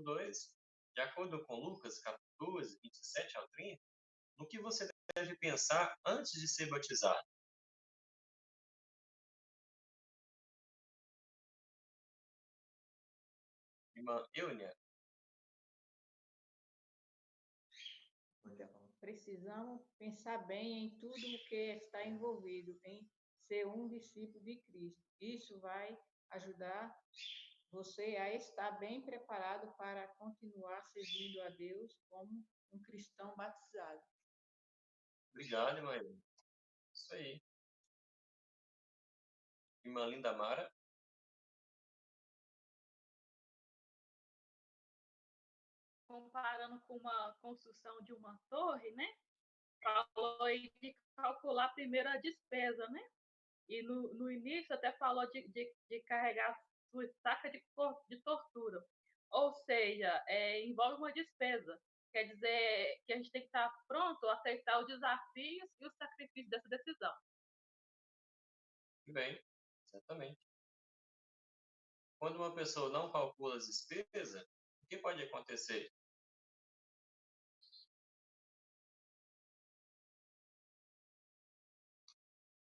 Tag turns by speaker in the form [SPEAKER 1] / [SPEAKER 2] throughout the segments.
[SPEAKER 1] 2, de acordo com Lucas, capítulo 12, 27 ao 30, no que você deve pensar antes de ser batizado. Irmã Eugênia.
[SPEAKER 2] Precisamos pensar bem em tudo o que está envolvido em ser um discípulo de Cristo. Isso vai ajudar você a estar bem preparado para continuar servindo a Deus como um cristão batizado.
[SPEAKER 1] Obrigado, irmã Eugênia. Isso aí. Irmã Linda Mara.
[SPEAKER 3] Comparando com uma construção de uma torre, né? Falou aí de calcular primeiro a despesa, né? E no início até falou de carregar sua estaca de tortura. Ou seja, envolve uma despesa. Quer dizer que a gente tem que estar pronto a aceitar os desafios e os sacrifícios dessa decisão.
[SPEAKER 1] Muito bem, exatamente. Quando uma pessoa não calcula as despesas, o que pode acontecer?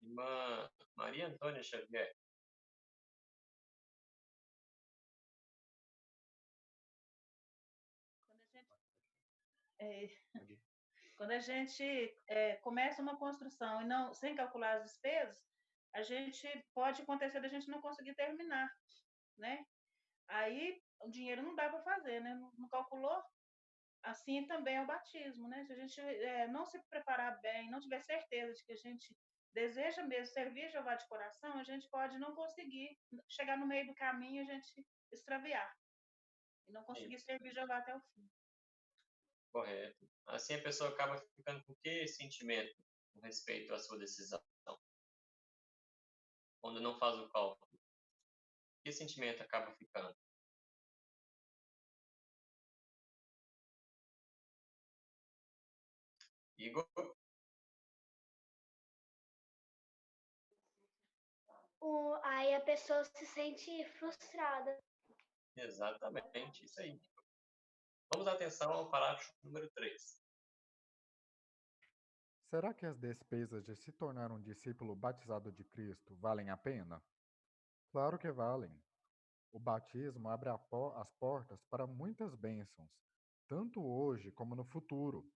[SPEAKER 1] Irmã Maria Antônia Xavier.
[SPEAKER 4] Quando a gente começa uma construção e não sem calcular as despesas, a gente pode acontecer da gente não conseguir terminar, né? Aí o dinheiro não dá para fazer, né? Não calculou. Assim também é o batismo, né? Se a gente não se preparar bem, não tiver certeza de que a gente deseja mesmo servir Jeová de coração, a gente pode não conseguir chegar no meio do caminho e a gente extraviar e não conseguir servir Jeová até o fim.
[SPEAKER 1] Correto. Assim a pessoa acaba ficando com que sentimento com respeito à sua decisão? Quando não faz o cálculo. Que sentimento acaba ficando? Igor?
[SPEAKER 5] Aí a pessoa se sente frustrada.
[SPEAKER 1] Exatamente, isso aí. Vamos atenção ao parágrafo número 3.
[SPEAKER 6] Será que as despesas de se tornar um discípulo batizado de Cristo valem a pena? Claro que valem. O batismo abre as portas para muitas bênçãos, tanto hoje como no futuro.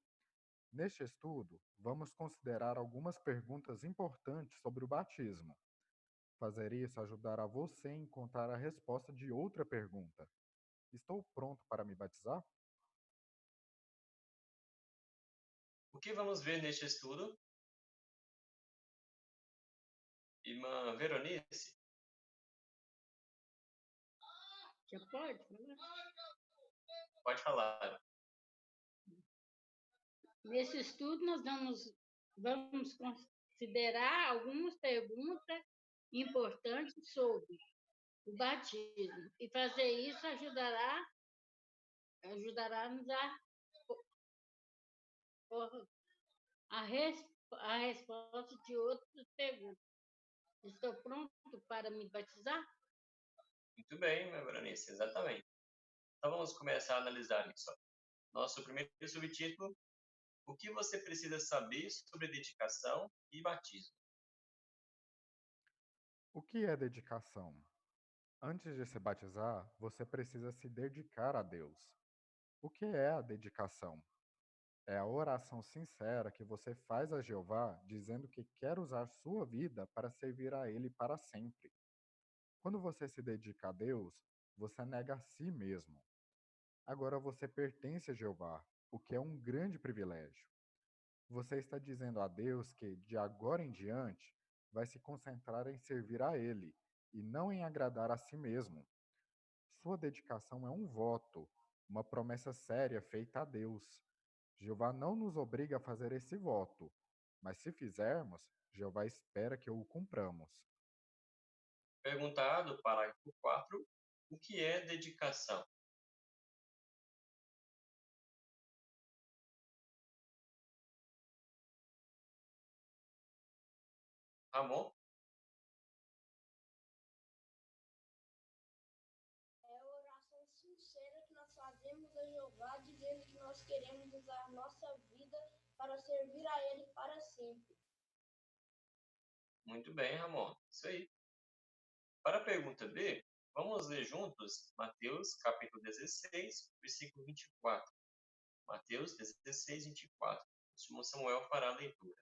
[SPEAKER 6] Neste estudo, vamos considerar algumas perguntas importantes sobre o batismo. Fazer isso ajudará você a encontrar a resposta de outra pergunta. Estou pronto para me batizar?
[SPEAKER 1] O que vamos ver neste estudo? Irmã Veronice?
[SPEAKER 2] Já pode?
[SPEAKER 1] Pode falar.
[SPEAKER 7] Nesse estudo, nós vamos considerar algumas perguntas importantes sobre o batismo. E fazer isso ajudará-nos a resposta de outras perguntas. Estou pronto para me batizar?
[SPEAKER 1] Muito bem, minha Veronice, exatamente. Então vamos começar a analisar isso. Nosso primeiro subtítulo: o que você precisa saber sobre dedicação e batismo?
[SPEAKER 6] O que é dedicação? Antes de se batizar, você precisa se dedicar a Deus. O que é a dedicação? É a oração sincera que você faz a Jeová dizendo que quer usar sua vida para servir a Ele para sempre. Quando você se dedica a Deus, você nega a si mesmo. Agora você pertence a Jeová, o que é um grande privilégio. Você está dizendo a Deus que, de agora em diante, vai se concentrar em servir a Ele e não em agradar a si mesmo. Sua dedicação é um voto, uma promessa séria feita a Deus. Jeová não nos obriga a fazer esse voto, mas se fizermos, Jeová espera que o cumpramos.
[SPEAKER 1] Perguntado, parágrafo 4, o que é dedicação? Ramon?
[SPEAKER 5] É a oração sincera que nós fazemos oramos a Jeová, dizendo que nós queremos usar nossa vida para servir a Ele para sempre.
[SPEAKER 1] Muito bem, Ramon. Isso aí. Para a pergunta B, vamos ler juntos Mateus capítulo 16, versículo 24. Mateus 16, 24. O senhor Samuel fará a leitura.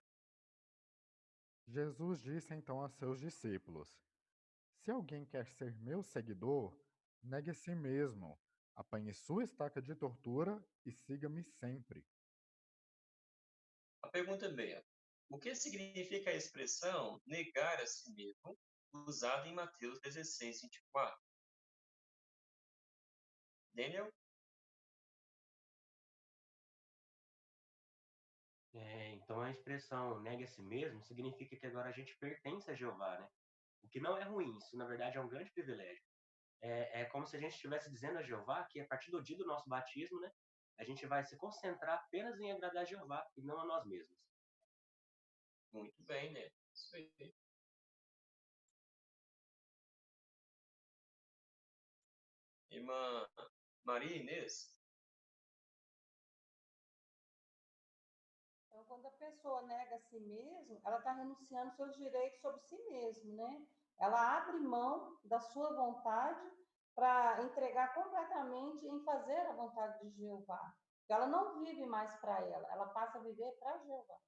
[SPEAKER 6] Jesus disse então a seus discípulos: Se alguém quer ser meu seguidor, negue a si mesmo, apanhe sua estaca de tortura e siga-me sempre.
[SPEAKER 1] A pergunta B. O que significa a expressão negar a si mesmo, usada em Mateus 16, 24? Daniel?
[SPEAKER 8] Então a expressão negue a si mesmo significa que agora a gente pertence a Jeová, né? O que não é ruim, isso na verdade é um grande privilégio. É como se a gente estivesse dizendo a Jeová que a partir do dia do nosso batismo, né, a gente vai se concentrar apenas em agradar a Jeová e não a nós mesmos.
[SPEAKER 1] Muito bem, né? Isso aí. Irmã Maria Inês?
[SPEAKER 9] Então, quando a pessoa nega a si mesmo, ela está renunciando seus direitos sobre si mesmo, né? Ela abre mão da sua vontade para entregar completamente em fazer a vontade de Jeová. Ela não vive mais para ela passa a viver para Jeová.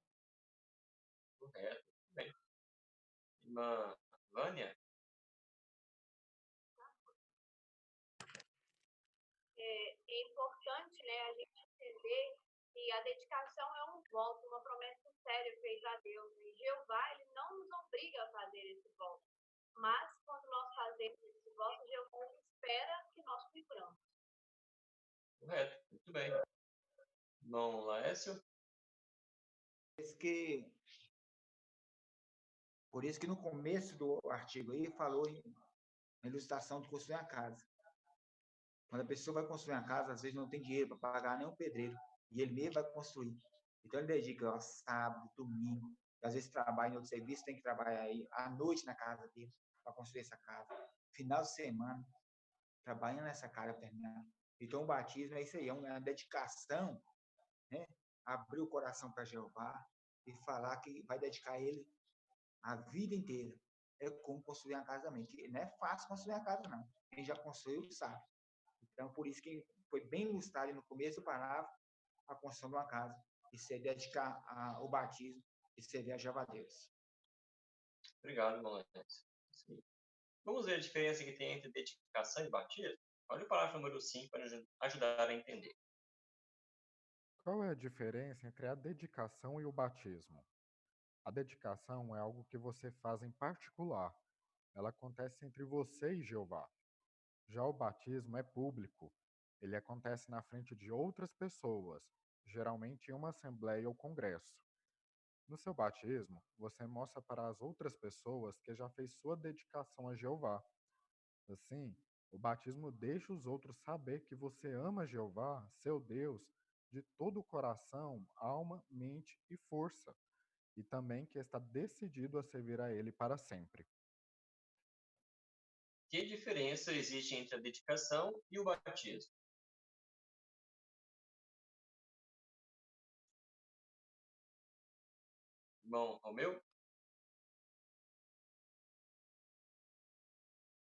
[SPEAKER 1] Correto. Bem. Irmã Vânia?
[SPEAKER 3] É importante, né, a gente entender que a dedicação é um voto, uma promessa séria feita a Deus. E Jeová, ele não nos obriga a fazer esse voto. Mas, quando nós fazemos esse voto, Jeová espera que nós cumpramos.
[SPEAKER 1] Correto. Muito bem. Irmão Laércio?
[SPEAKER 10] Por isso que no começo do artigo aí falou em ilustração de construir uma casa. Quando a pessoa vai construir uma casa, às vezes não tem dinheiro para pagar nem um pedreiro, e ele mesmo vai construir. Então ele dedica ó, sábado, domingo, às vezes trabalha em outro serviço, tem que trabalhar aí à noite na casa dele para construir essa casa. Final de semana, trabalhando nessa casa para terminar. Então o batismo é isso aí, é uma dedicação, né? Abrir o coração para Jeová e falar que vai dedicar ele a vida inteira. É como construir uma casa também. Que não é fácil construir uma casa, não. Quem já construiu sabe. Então, por isso que foi bem ilustrado no começo do parágrafo a construção de uma casa. E se dedicar ao batismo e servir a Jeová Deus.
[SPEAKER 1] Obrigado, irmão Laércio. Vamos ver a diferença que tem entre dedicação e batismo? Olha o parágrafo número 5 para ajudar a entender.
[SPEAKER 6] Qual é a diferença entre a dedicação e o batismo? A dedicação é algo que você faz em particular. Ela acontece entre você e Jeová. Já o batismo é público. Ele acontece na frente de outras pessoas, geralmente em uma assembleia ou congresso. No seu batismo, você mostra para as outras pessoas que já fez sua dedicação a Jeová. Assim, o batismo deixa os outros saber que você ama Jeová, seu Deus, de todo o coração, alma, mente e força, e também que está decidido a servir a Ele para sempre.
[SPEAKER 1] Que diferença existe entre a dedicação e o batismo? Irmão Romeu?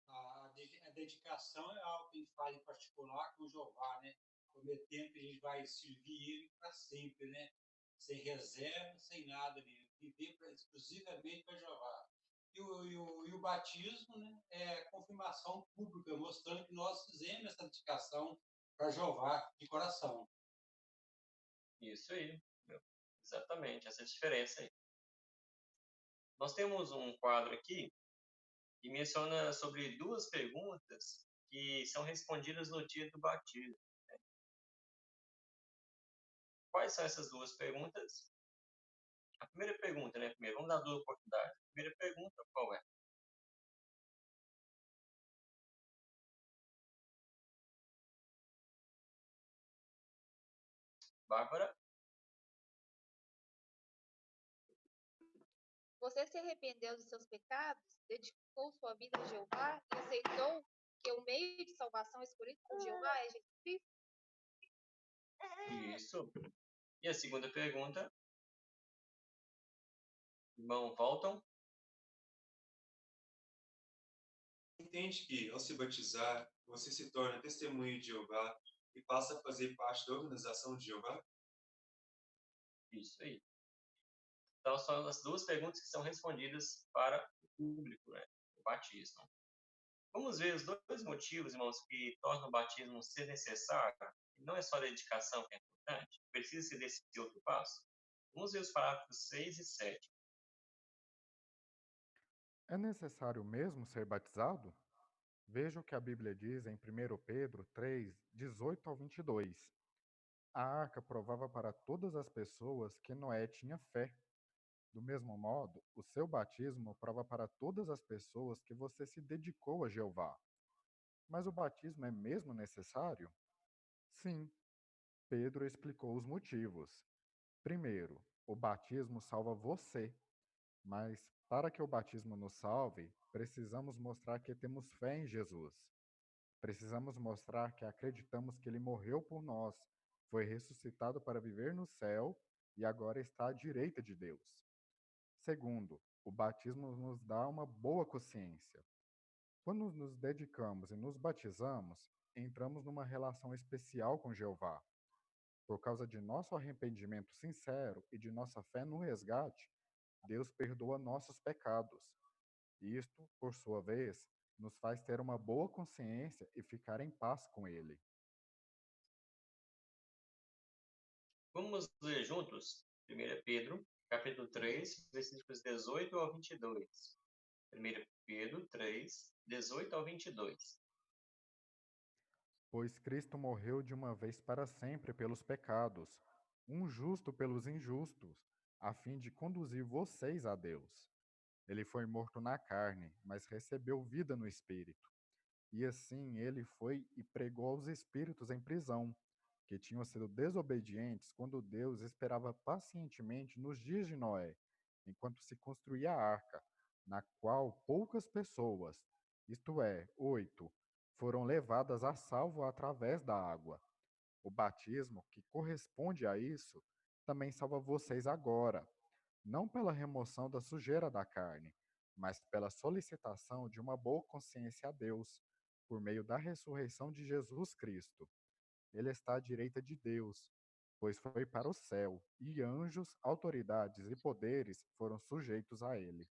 [SPEAKER 11] A dedicação é algo que a gente faz em particular com o Jeová, né? Prometendo que a gente vai servir ele para sempre, né? Sem reserva, sem nada, né? Viver exclusivamente para Jeová. E o batismo, né? É confirmação pública, mostrando que nós fizemos essa dedicação para Jeová de coração.
[SPEAKER 1] Isso aí. Exatamente, essa diferença aí. Nós temos um quadro aqui que menciona sobre duas perguntas que são respondidas no dia do batismo. Né? Quais são essas duas perguntas? A primeira pergunta, né? Primeiro, vamos dar duas oportunidades. A primeira pergunta, qual é? Bárbara?
[SPEAKER 12] Você se arrependeu dos seus pecados, dedicou sua vida a Jeová e aceitou que o meio de salvação escolhido por Jeová é Jesus Cristo?
[SPEAKER 1] Isso. E a segunda pergunta, irmão Walton.
[SPEAKER 13] Entende que, ao se batizar, você se torna testemunho de Jeová e passa a fazer parte da organização de Jeová?
[SPEAKER 1] Isso aí. Então, são as duas perguntas que são respondidas para o público, né? O batismo. Vamos ver os dois motivos, irmãos, que tornam o batismo ser necessário. Não é só a dedicação que é importante, precisa ser desse outro passo. Vamos ver os parágrafos 6 e 7.
[SPEAKER 6] É necessário mesmo ser batizado? Veja o que a Bíblia diz em 1 Pedro 3, 18 ao 22. A arca provava para todas as pessoas que Noé tinha fé. Do mesmo modo, o seu batismo prova para todas as pessoas que você se dedicou a Jeová. Mas o batismo é mesmo necessário? Sim. Pedro explicou os motivos. Primeiro, o batismo salva você. Mas, para que o batismo nos salve, precisamos mostrar que temos fé em Jesus. Precisamos mostrar que acreditamos que ele morreu por nós, foi ressuscitado para viver no céu e agora está à direita de Deus. Segundo, o batismo nos dá uma boa consciência. Quando nos dedicamos e nos batizamos, entramos numa relação especial com Jeová. Por causa de nosso arrependimento sincero e de nossa fé no resgate, Deus perdoa nossos pecados. Isto, por sua vez, nos faz ter uma boa consciência e ficar em paz com Ele.
[SPEAKER 1] Vamos ler juntos 1 Pedro, capítulo 3, versículos 18 ao 22. 1 Pedro 3, 18 ao 22.
[SPEAKER 6] Pois Cristo morreu de uma vez para sempre pelos pecados, um justo pelos injustos, a fim de conduzir vocês a Deus. Ele foi morto na carne, mas recebeu vida no espírito. E assim ele foi e pregou aos espíritos em prisão, que tinham sido desobedientes quando Deus esperava pacientemente nos dias de Noé, enquanto se construía a arca, na qual poucas pessoas, isto é, 8, foram levadas a salvo através da água. O batismo, que corresponde a isso, também salva vocês agora, não pela remoção da sujeira da carne, mas pela solicitação de uma boa consciência a Deus, por meio da ressurreição de Jesus Cristo. Ele está à direita de Deus, pois foi para o céu, e anjos, autoridades e poderes foram sujeitos a ele.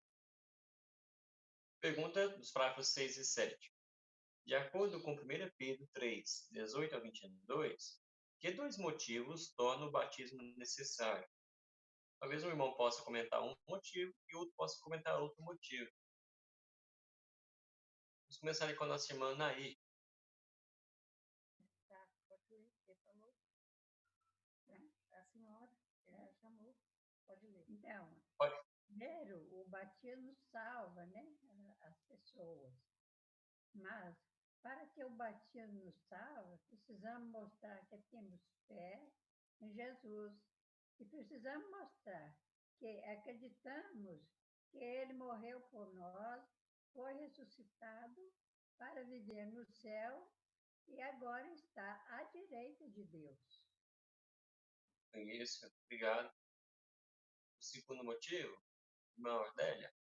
[SPEAKER 1] Pergunta dos parágrafos 6 e 7. De acordo com 1 Pedro 3, 18 a 22, que dois motivos tornam o batismo necessário? Talvez um irmão possa comentar um motivo e outro possa comentar outro motivo. Vamos começar aí com a nossa irmã Naí.
[SPEAKER 2] Tá, pode ler, você falou. A senhora chamou, pode ler.
[SPEAKER 7] Então,
[SPEAKER 1] Pode.
[SPEAKER 7] primeiro, o batismo salva, né, as pessoas. Mas, para que o batismo nos salve, precisamos mostrar que temos fé em Jesus. E precisamos mostrar que acreditamos que ele morreu por nós, foi ressuscitado para viver no céu e agora está à direita de Deus.
[SPEAKER 1] Isso, obrigado. O segundo motivo, irmã Ordélia.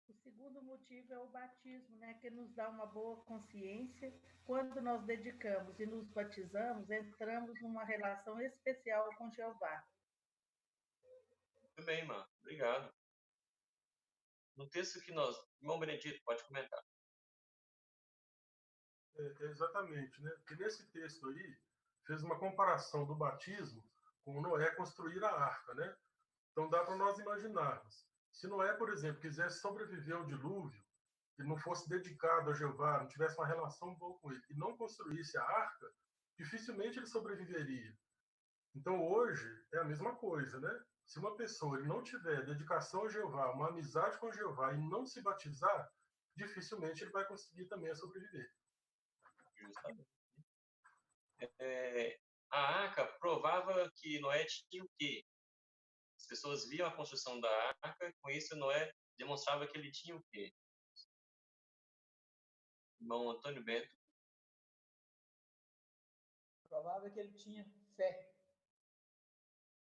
[SPEAKER 4] O segundo motivo é o batismo, né, que nos dá uma boa consciência. Quando nós dedicamos e nos batizamos, entramos numa relação especial com Jeová.
[SPEAKER 1] Muito bem, irmã. Obrigado. No texto que nós... Irmão Benedito, pode comentar.
[SPEAKER 14] Exatamente, né? Porque nesse texto aí, fez uma comparação do batismo com Noé construir a arca, né? Então dá para nós imaginarmos. Se Noé, por exemplo, quisesse sobreviver ao dilúvio, e não fosse dedicado a Jeová, não tivesse uma relação boa com ele, e não construísse a arca, dificilmente ele sobreviveria. Então hoje é a mesma coisa, né? Se uma pessoa não tiver dedicação a Jeová, uma amizade com Jeová e não se batizar, dificilmente ele vai conseguir também sobreviver.
[SPEAKER 1] Justamente. A arca provava que Noé tinha o quê? As pessoas viam a construção da arca, com isso Noé demonstrava que ele tinha o quê? Irmão Antônio Bento.
[SPEAKER 2] Provava que ele tinha fé.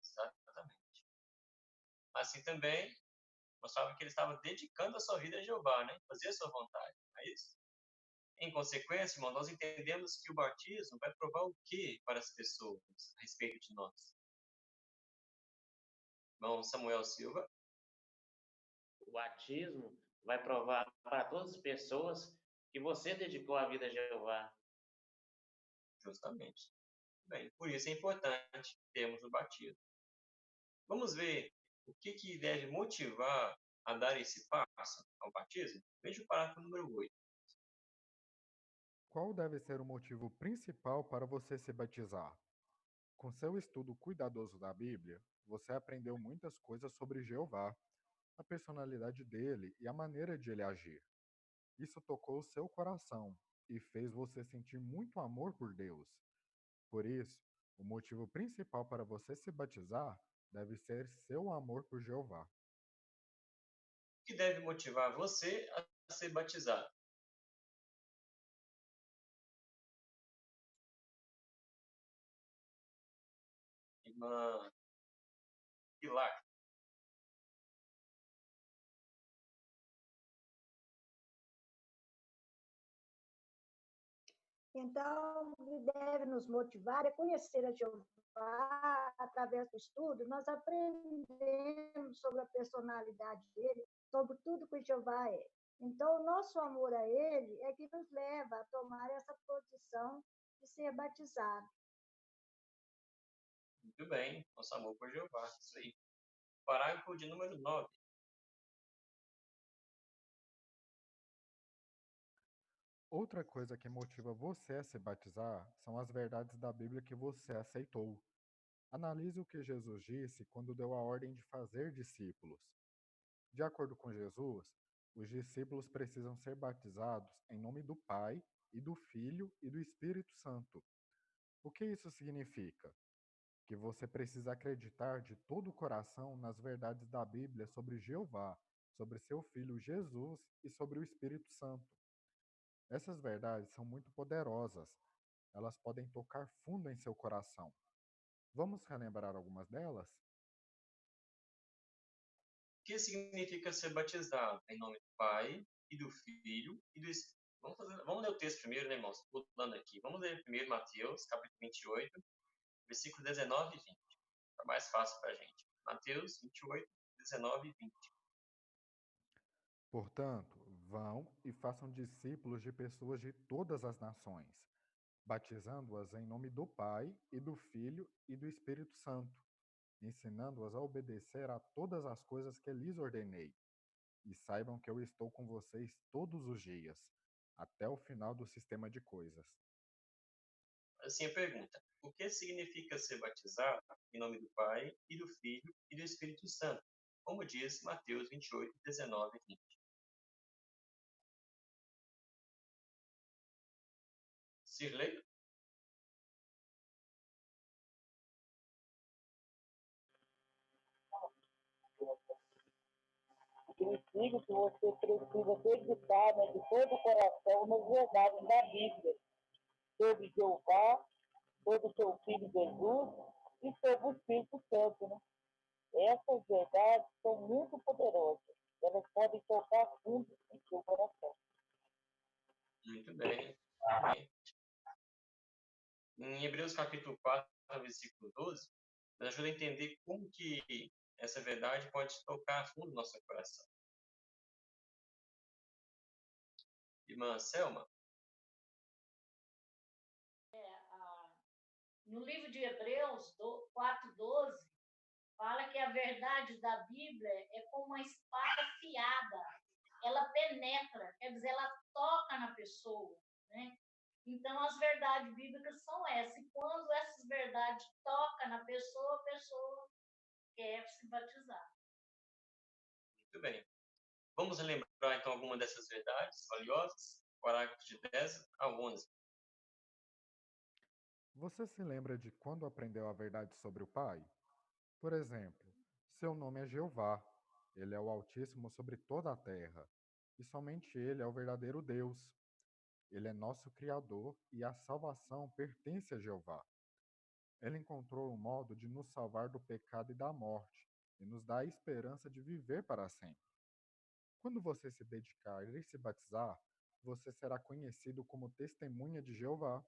[SPEAKER 1] Exatamente. Assim também, mostrava que ele estava dedicando a sua vida a Jeová, né? Fazer a sua vontade, não é isso? Em consequência, irmão, nós entendemos que o batismo vai provar o quê para as pessoas a respeito de nós? Irmão Samuel Silva.
[SPEAKER 15] O batismo vai provar para todas as pessoas que você dedicou a vida a Jeová.
[SPEAKER 1] Justamente. Bem, por isso é importante termos o batismo. Vamos ver o que deve motivar a dar esse passo ao batismo? Veja o parágrafo número 8.
[SPEAKER 6] Qual deve ser o motivo principal para você se batizar? Com seu estudo cuidadoso da Bíblia, você aprendeu muitas coisas sobre Jeová, a personalidade dele e a maneira de ele agir. Isso tocou o seu coração e fez você sentir muito amor por Deus. Por isso, o motivo principal para você se batizar deve ser seu amor por Jeová.
[SPEAKER 1] O que deve motivar você a ser batizado? Irmã Pilar.
[SPEAKER 16] Então, o que deve nos motivar é conhecer a Jeová através do estudo. Nós aprendemos sobre a personalidade dele, sobre tudo que Jeová é. Então, o nosso amor a ele é que nos leva a tomar essa posição de ser batizado.
[SPEAKER 1] Muito bem, nosso amor por Jeová, isso aí. Parágrafo de número 9.
[SPEAKER 6] Outra coisa que motiva você a se batizar são as verdades da Bíblia que você aceitou. Analise o que Jesus disse quando deu a ordem de fazer discípulos. De acordo com Jesus, os discípulos precisam ser batizados em nome do Pai, e do Filho e do Espírito Santo. O que isso significa? Que você precisa acreditar de todo o coração nas verdades da Bíblia sobre Jeová, sobre seu Filho Jesus e sobre o Espírito Santo. Essas verdades são muito poderosas. Elas podem tocar fundo em seu coração. Vamos relembrar algumas delas?
[SPEAKER 1] O que significa ser batizado? Em nome do Pai, e do Filho, e do Espírito. Vamos ler o texto primeiro, né, irmãos? Pulando aqui. Vamos ler primeiro Mateus, capítulo 28, versículo 19 e 20. Fica mais fácil para a gente. Mateus 28, 19 e 20.
[SPEAKER 6] Portanto, vão e façam discípulos de pessoas de todas as nações, batizando-as em nome do Pai, e do Filho e do Espírito Santo, ensinando-as a obedecer a todas as coisas que lhes ordenei. E saibam que eu estou com vocês todos os dias, até o final do sistema de coisas.
[SPEAKER 1] Assim a pergunta: o que significa ser batizado em nome do Pai, e do Filho e do Espírito Santo? Como diz Mateus 28, 19 e 20. Sirley?
[SPEAKER 17] Significa que você precisa acreditar, né, de todo o coração nas verdades da Bíblia sobre Jeová, sobre o seu Filho Jesus e sobre o Espírito Santo. Né? Essas verdades são muito poderosas. Elas podem tocar fundo em seu coração.
[SPEAKER 1] Muito bem. Em Hebreus capítulo 4, versículo 12, nos ajuda a entender como que essa verdade pode tocar fundo no nosso coração. Irmã Selma?
[SPEAKER 18] No livro de Hebreus 4:12, fala que a verdade da Bíblia é como uma espada afiada. Ela penetra, quer dizer, ela toca na pessoa, né? Então, as verdades bíblicas são essas. E quando essas verdades tocam na pessoa, a pessoa quer se batizar.
[SPEAKER 1] Muito bem. Vamos relembrar, então, alguma dessas verdades valiosas? Parágrafos de 10 a 11.
[SPEAKER 6] Você se lembra de quando aprendeu a verdade sobre o Pai? Por exemplo, seu nome é Jeová. Ele é o Altíssimo sobre toda a terra. E somente Ele é o verdadeiro Deus. Ele é nosso Criador e a salvação pertence a Jeová. Ele encontrou um modo de nos salvar do pecado e da morte, e nos dá a esperança de viver para sempre. Quando você se dedicar e se batizar, você será conhecido como testemunha de Jeová.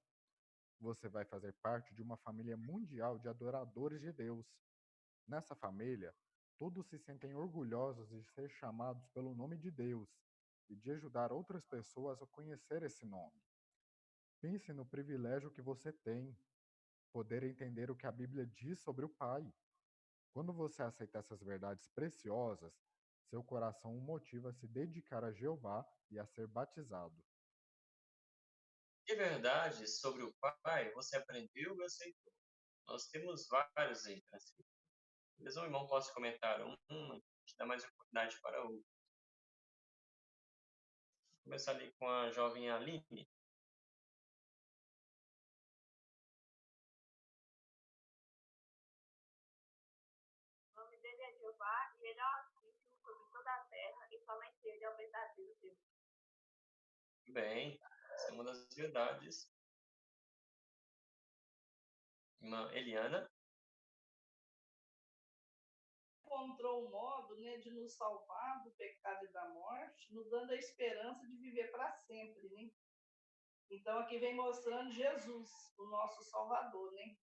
[SPEAKER 6] Você vai fazer parte de uma família mundial de adoradores de Deus. Nessa família, todos se sentem orgulhosos de ser chamados pelo nome de Deus e de ajudar outras pessoas a conhecer esse nome. Pense no privilégio que você tem, poder entender o que a Bíblia diz sobre o Pai. Quando você aceita essas verdades preciosas, seu coração o motiva a se dedicar a Jeová e a ser batizado.
[SPEAKER 1] Que verdades sobre o Pai você aprendeu e aceitou? Nós temos vários aí para si. Talvez um irmão possa comentar a gente dá mais oportunidade para outro. Vou começar ali com a jovem Aline.
[SPEAKER 3] O nome dele é Jeová e ele é o Altíssimo sobre toda a terra e somente ele é o verdadeiro Deus.
[SPEAKER 1] Bem, essa é uma das verdades. Irmã Eliana.
[SPEAKER 4] Encontrou um modo, né, de nos salvar do pecado e da morte, nos dando a esperança de viver para sempre, né? Então aqui vem mostrando Jesus, o nosso Salvador, né?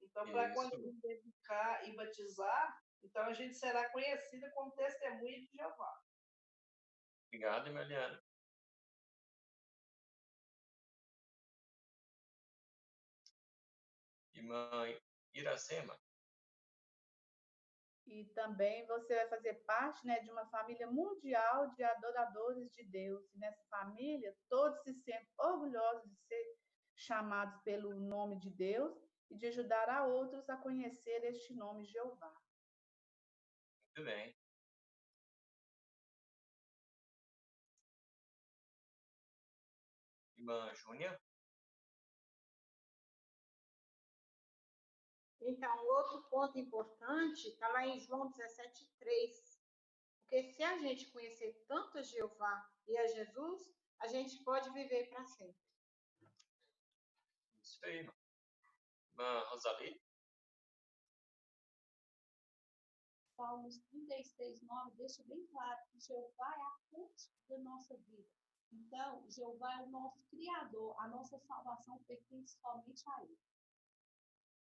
[SPEAKER 4] Então, para quando a gente dedicar e batizar, então a gente será conhecida como testemunha de Jeová.
[SPEAKER 1] Obrigado, irmã Eliana. Irmã Iracema.
[SPEAKER 2] E também você vai fazer parte, né, de uma família mundial de adoradores de Deus. E nessa família, todos se sentem orgulhosos de ser chamados pelo nome de Deus e de ajudar a outros a conhecer este nome Jeová.
[SPEAKER 1] Muito bem. Irmã Júnia.
[SPEAKER 9] Então, outro ponto importante está lá em João 17:3. Porque se a gente conhecer tanto a Jeová e a Jesus, a gente pode viver para sempre.
[SPEAKER 1] Isso aí, irmã. Irmã Rosalie.
[SPEAKER 5] Salmos 33:9 deixa bem claro que Jeová é a fonte da nossa vida. Então, Jeová é o nosso Criador, a nossa salvação pertence somente a Ele.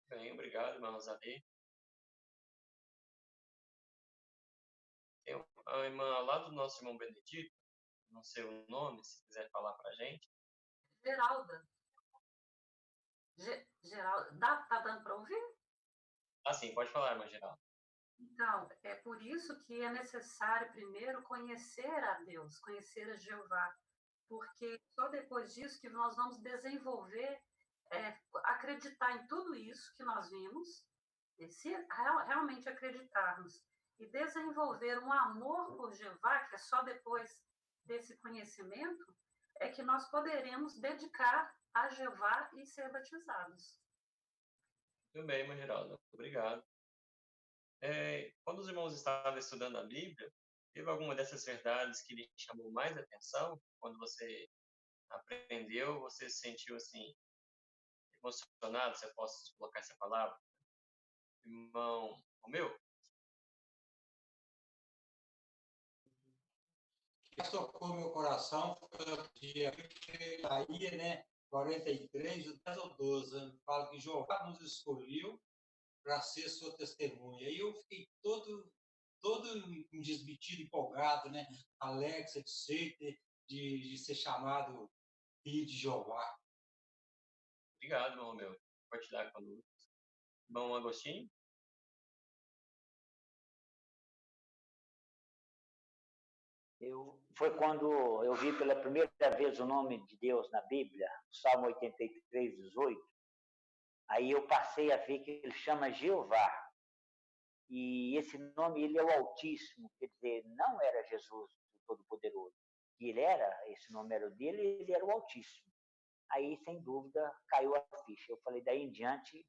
[SPEAKER 1] Bem, obrigado, irmã Rosalie. Tem a irmã lá do nosso irmão Benedito, não sei o nome, se quiser falar para a gente.
[SPEAKER 19] Geralda. Geralda, tá dando para ouvir?
[SPEAKER 1] Ah, sim, pode falar, irmã Geralda.
[SPEAKER 19] Então, é por isso que é necessário primeiro conhecer a Deus, conhecer a Jeová, porque só depois disso que nós vamos desenvolver, acreditar em tudo isso que nós vimos, e se realmente acreditarmos, e desenvolver um amor por Jeová, que é só depois desse conhecimento, é que nós poderemos dedicar a Jeová e ser batizados.
[SPEAKER 1] Muito bem, irmã Geralda, obrigado. Quando os irmãos estavam estudando a Bíblia, teve alguma dessas verdades que lhe chamou mais atenção? Quando você aprendeu, você se sentiu assim, emocionado, se eu posso colocar essa palavra? Irmão Romeu?
[SPEAKER 11] O que tocou meu coração foi o dia que Isaías, né, 43, 10 ou 12, fala que Jeová nos escolheu para ser sua testemunha. E eu fiquei todo desmetido, empolgado, né, alegre, satisfeito de ser chamado filho de Jeová.
[SPEAKER 1] Obrigado, irmão Romeu, por compartilhar conosco. Irmão Agostinho?
[SPEAKER 20] Foi quando eu vi pela primeira vez o nome de Deus na Bíblia, Salmo 83:18. Aí eu passei a ver que ele chama Jeová. E esse nome, ele é o Altíssimo, quer dizer, não era Jesus, o Todo-Poderoso. Esse nome era o dele, ele era o Altíssimo. Aí, sem dúvida, caiu a ficha. Eu falei, daí em diante,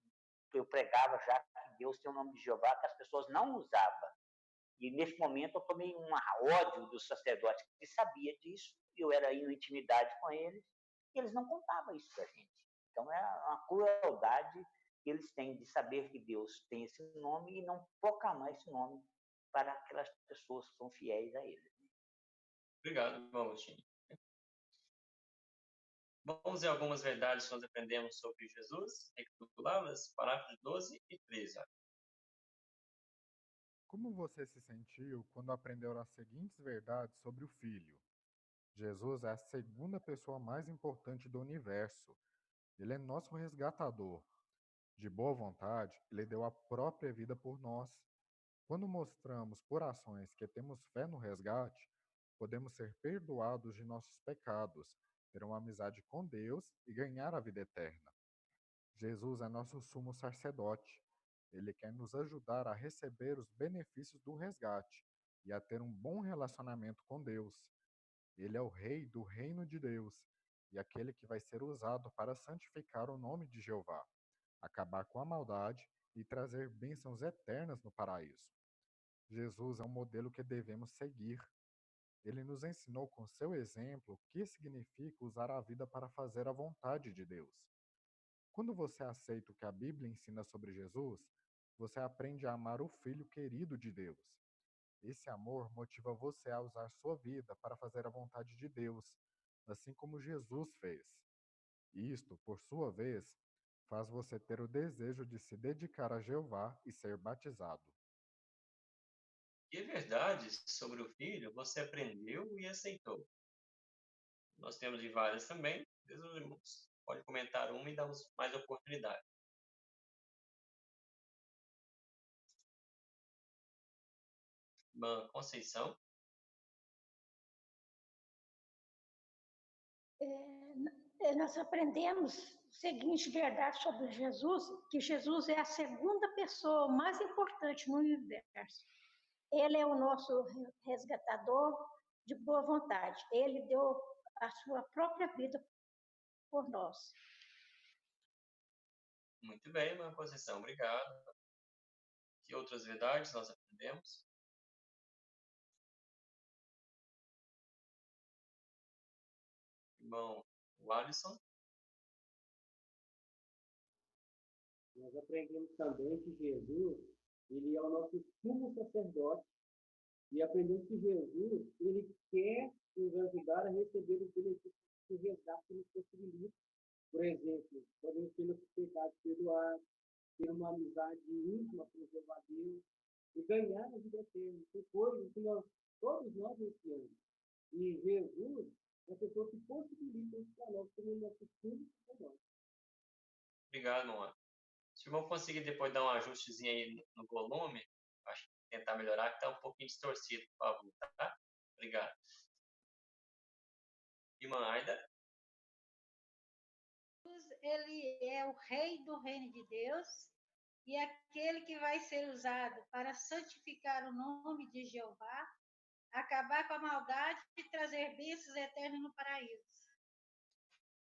[SPEAKER 20] eu pregava já que Deus tem o nome de Jeová, que as pessoas não usavam. E nesse momento eu tomei um ódio dos sacerdotes que sabia disso, eu era em intimidade com eles, e eles não contavam isso para a gente. Então é uma crueldade que eles têm de saber que Deus tem esse nome e não proclamar esse nome para aquelas pessoas que são fiéis a Ele.
[SPEAKER 1] Obrigado, irmão Agostinho. Vamos ver algumas verdades que nós aprendemos sobre Jesus, recapituladas, parágrafos 12 e 13. Olha.
[SPEAKER 6] Como você se sentiu quando aprendeu as seguintes verdades sobre o Filho? Jesus é a segunda pessoa mais importante do universo. Ele é nosso resgatador. De boa vontade, ele deu a própria vida por nós. Quando mostramos por ações que temos fé no resgate, podemos ser perdoados de nossos pecados, ter uma amizade com Deus e ganhar a vida eterna. Jesus é nosso sumo sacerdote. Ele quer nos ajudar a receber os benefícios do resgate e a ter um bom relacionamento com Deus. Ele é o rei do reino de Deus e aquele que vai ser usado para santificar o nome de Jeová, acabar com a maldade e trazer bênçãos eternas no paraíso. Jesus é um modelo que devemos seguir. Ele nos ensinou com seu exemplo o que significa usar a vida para fazer a vontade de Deus. Quando você aceita o que a Bíblia ensina sobre Jesus, você aprende a amar o Filho querido de Deus. Esse amor motiva você a usar sua vida para fazer a vontade de Deus, assim como Jesus fez. Isto, por sua vez, faz você ter o desejo de se dedicar a Jeová e ser batizado.
[SPEAKER 1] Que verdades sobre o Filho você aprendeu e aceitou? Nós temos de várias também. Deus, irmãos, pode comentar uma e damos mais oportunidade. Irmã Conceição.
[SPEAKER 16] Nós aprendemos o seguinte verdade sobre Jesus, que Jesus é a segunda pessoa mais importante no universo. Ele é o nosso resgatador de boa vontade. Ele deu a sua própria vida por nós.
[SPEAKER 1] Muito bem, irmã Conceição, obrigado. Que outras verdades nós aprendemos? Irmão Alisson.
[SPEAKER 8] Nós aprendemos também que Jesus, ele é o nosso sumo sacerdote, e aprendemos que Jesus, ele quer nos ajudar a receber os benefícios do resgate que nos possibilita. Por exemplo, podemos ter nossos pecados perdoados, ter uma amizade íntima com o Jeová Deus e ganhar a vida eterna. São coisas que todos nós ansiamos. E Jesus é a pessoa que possibilita isso para nós, como nosso sumo sacerdote.
[SPEAKER 1] Obrigado, irmão. Se o irmão conseguir depois dar um ajustezinho aí no volume, acho que tentar melhorar, que está um pouquinho distorcido, por favor, tá? Obrigado. Irmã Aida.
[SPEAKER 18] Ele é o rei do reino de Deus e aquele que vai ser usado para santificar o nome de Jeová, acabar com a maldade e trazer bênçãos eternas no paraíso.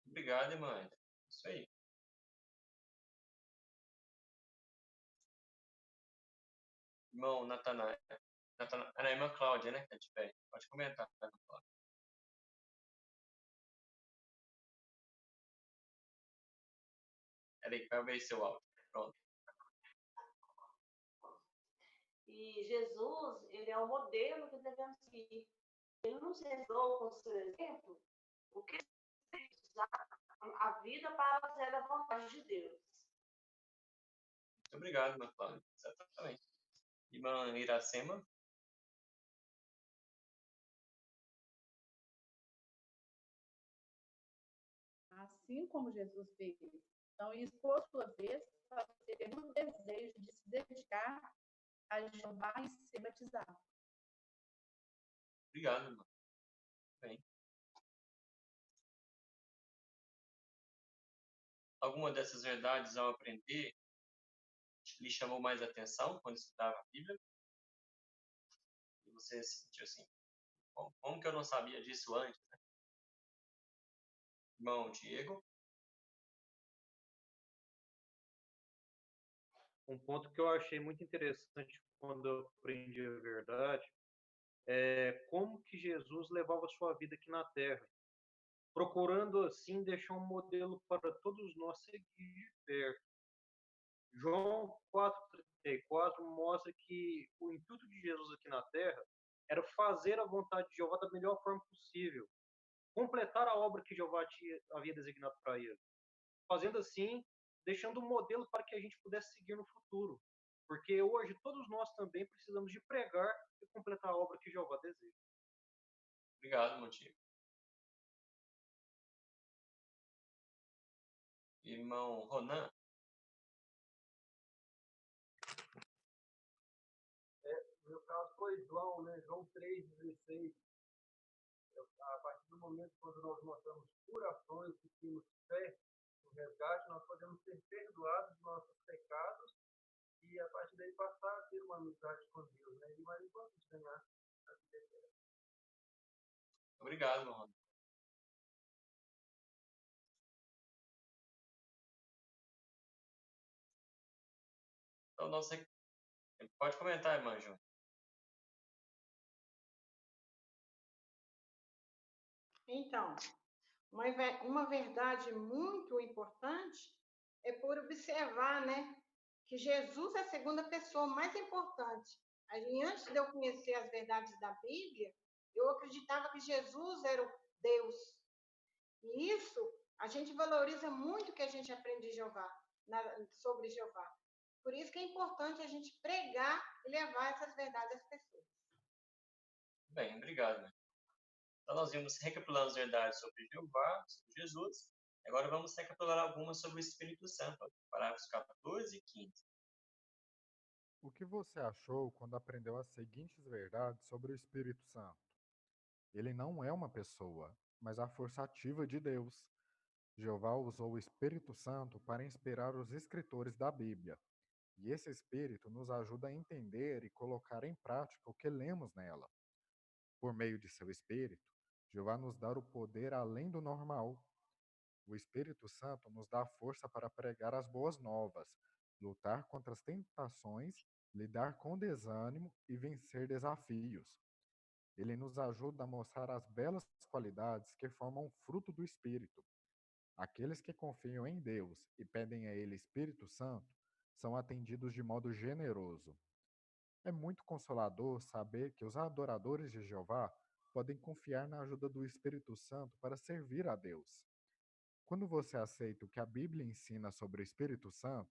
[SPEAKER 1] Obrigado, irmã Aida. Isso aí. Irmão Natanael. A irmã Cláudia, né? Que é de pé. Pode comentar, irmã Cláudia. Peraí, vai abrir seu áudio. Pronto.
[SPEAKER 9] E Jesus, ele é o modelo que devemos seguir. Ele nos ensinou com seu exemplo o que é usar a vida para fazer a vontade de Deus.
[SPEAKER 1] Muito obrigado, irmã Cláudia. Exatamente. Irmã Iracema.
[SPEAKER 3] Assim como Jesus fez. Então, isso, por sua vez, para você ter um desejo de se dedicar a Jeová e ser batizado.
[SPEAKER 1] Obrigado, irmã. Bem. Alguma dessas verdades ao aprender lhe chamou mais atenção quando estudava a Bíblia? E você se sentiu assim, como que eu não sabia disso antes? Né? Irmão Diego.
[SPEAKER 21] Um ponto que eu achei muito interessante quando eu aprendi a verdade é como que Jesus levava a sua vida aqui na Terra, procurando assim deixar um modelo para todos nós seguir de perto. João 4,34 mostra que o intuito de Jesus aqui na Terra era fazer a vontade de Jeová da melhor forma possível, completar a obra que Jeová havia designado para ele, fazendo assim, deixando um modelo para que a gente pudesse seguir no futuro, porque hoje todos nós também precisamos de pregar e completar a obra que Jeová deseja.
[SPEAKER 1] Obrigado, Montijo. Irmão Ronan.
[SPEAKER 10] No meu caso foi João, né? João 3,16. A partir do momento quando nós mostramos corações e temos fé no resgate, nós podemos ser perdoados dos nossos pecados e a partir daí passar a ter uma amizade com Deus, né? E mais importante, ganhar a vida eterna.
[SPEAKER 1] Obrigado, Ronan. Então, pode comentar, irmã Ju.
[SPEAKER 2] Então, uma verdade muito importante é por observar, né, que Jesus é a segunda pessoa mais importante. Aí, antes de eu conhecer as verdades da Bíblia, eu acreditava que Jesus era o Deus. E isso, a gente valoriza muito o que a gente aprende de Jeová, sobre Jeová. Por isso que é importante a gente pregar e levar essas verdades às pessoas.
[SPEAKER 1] Bem, obrigado. Né? Então, nós vimos recapitulando as verdades sobre Jeová, sobre Jesus. Agora vamos recapitular algumas sobre o Espírito Santo, parágrafos 14 e 15.
[SPEAKER 6] O que você achou quando aprendeu as seguintes verdades sobre o Espírito Santo? Ele não é uma pessoa, mas a força ativa de Deus. Jeová usou o Espírito Santo para inspirar os escritores da Bíblia, e esse Espírito nos ajuda a entender e colocar em prática o que lemos nela. Por meio de seu Espírito, Jeová nos dá o poder além do normal. O Espírito Santo nos dá força para pregar as boas novas, lutar contra as tentações, lidar com desânimo e vencer desafios. Ele nos ajuda a mostrar as belas qualidades que formam o fruto do Espírito. Aqueles que confiam em Deus e pedem a Ele Espírito Santo são atendidos de modo generoso. É muito consolador saber que os adoradores de Jeová podem confiar na ajuda do Espírito Santo para servir a Deus. Quando você aceita o que a Bíblia ensina sobre o Espírito Santo,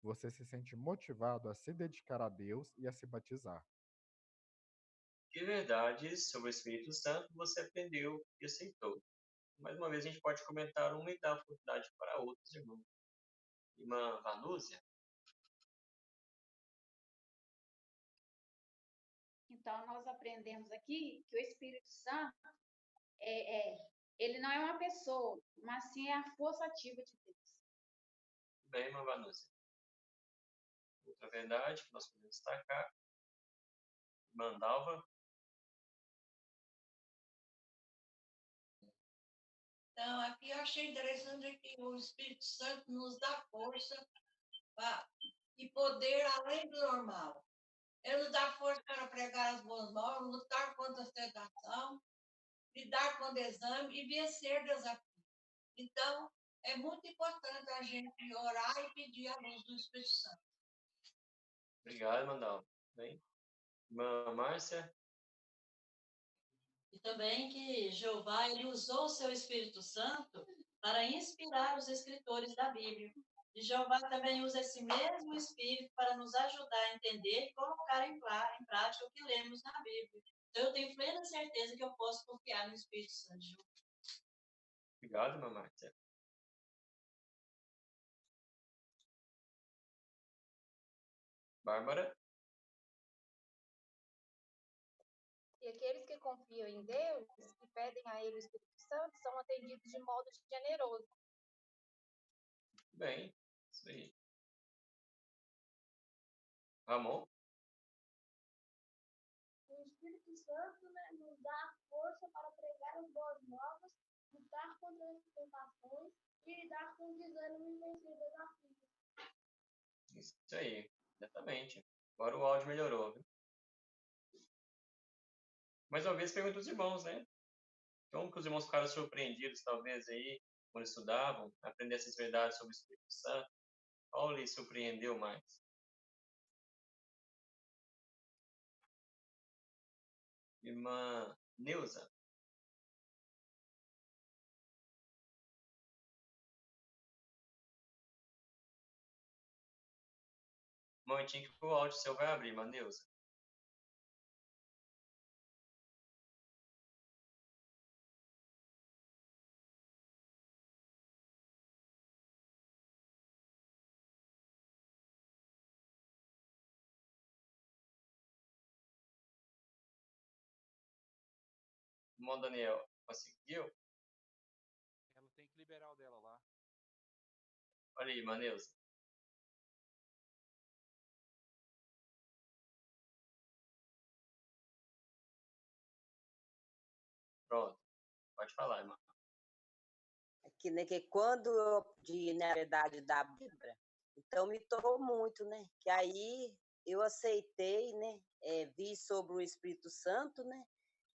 [SPEAKER 6] você se sente motivado a se dedicar a Deus e a se batizar.
[SPEAKER 1] Que verdades sobre o Espírito Santo você aprendeu e aceitou? Mais uma vez, a gente pode comentar uma e dar oportunidade para outros irmãos. Irmã Vanúzia?
[SPEAKER 18] Então, nós aprendemos aqui que o Espírito Santo, ele não é uma pessoa, mas sim é a força ativa de Deus.
[SPEAKER 1] Bem, irmã Vanúzia. Outra verdade que nós podemos destacar. Irmã Dalva?
[SPEAKER 5] Então, aqui eu achei interessante que o Espírito Santo nos dá força e poder além do normal. Ele nos dá força para pregar as boas novas, lutar contra a tentação, lidar com o desânimo e vencer desafios. Então, é muito importante a gente orar e pedir a luz do Espírito Santo.
[SPEAKER 1] Obrigado, Mandal. Bem, irmã Márcia?
[SPEAKER 22] E também que Jeová ele usou o seu Espírito Santo para inspirar os escritores da Bíblia. E Jeová também usa esse mesmo Espírito para nos ajudar a entender e colocar em prática o que lemos na Bíblia. Então, eu tenho plena certeza que eu posso confiar no Espírito Santo de Jeová.
[SPEAKER 1] Obrigado, irmã Márcia. Bárbara?
[SPEAKER 12] E aqueles que confiam em Deus e pedem a Ele o Espírito Santo são atendidos de modo generoso.
[SPEAKER 1] Bem, isso aí. Ramon?
[SPEAKER 23] O Espírito Santo, né, nos dá força para pregar as boas novas, lutar contra as tentações e lidar com o desânimo e vencer desafios.
[SPEAKER 1] Isso aí, exatamente. Agora o áudio melhorou, viu? Mais uma vez, pergunta aos irmãos, né? Como que os irmãos ficaram surpreendidos, talvez, aí, quando estudavam, aprender essas verdades sobre o Espírito Santo? Qual Qual lhe surpreendeu mais? Irmã Neuza. Um momentinho que o áudio seu vai abrir, irmã Neuza. Irmão Daniel, conseguiu?
[SPEAKER 7] Ela tem que liberar o dela lá.
[SPEAKER 1] Olha aí, irmã Neuza. Pronto. Pode falar, irmã.
[SPEAKER 13] Que quando eu aprendi, na verdade, da Bíblia, então me tocou muito, né? Que aí eu aceitei, né? Vi sobre o Espírito Santo, né?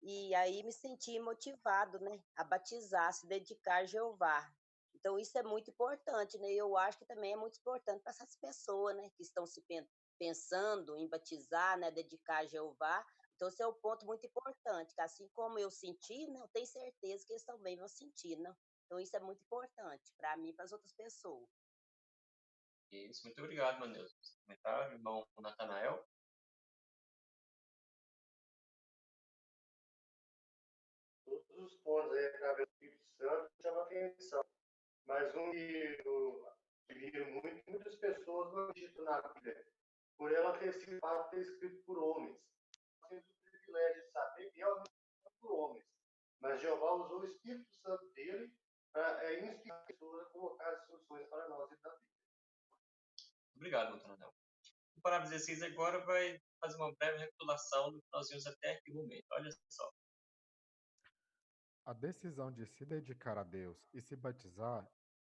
[SPEAKER 13] E aí me senti motivado, né? A batizar, se dedicar a Jeová. Então isso é muito importante, né? Eu acho que também é muito importante para essas pessoas, né? Que estão se pensando em batizar, né? Dedicar a Jeová. Então esse é um ponto muito importante, que assim como eu senti, né? Eu tenho certeza que eles também vão sentir, né? Então, isso é muito importante para mim e para as outras pessoas.
[SPEAKER 1] Isso, muito obrigado, irmã Neuza. Comentário, irmão Natanael.
[SPEAKER 14] Todos os pontos aí através do Espírito Santo chamam atenção. Mas um que eu admiro muito, muitas pessoas não acreditam na Bíblia, por ela ter sido fato escrito por homens. Nós temos o privilégio de saber que realmente é por homens. Mas Jeová usou o Espírito Santo dele para inspirar as pessoas a colocar as soluções para nós e da Bíblia.
[SPEAKER 1] Obrigado, Natanael. O parágrafo 16 agora vai fazer uma breve recapitulação do que nós vimos até aquele momento. Olha só.
[SPEAKER 6] A decisão de se dedicar a Deus e se batizar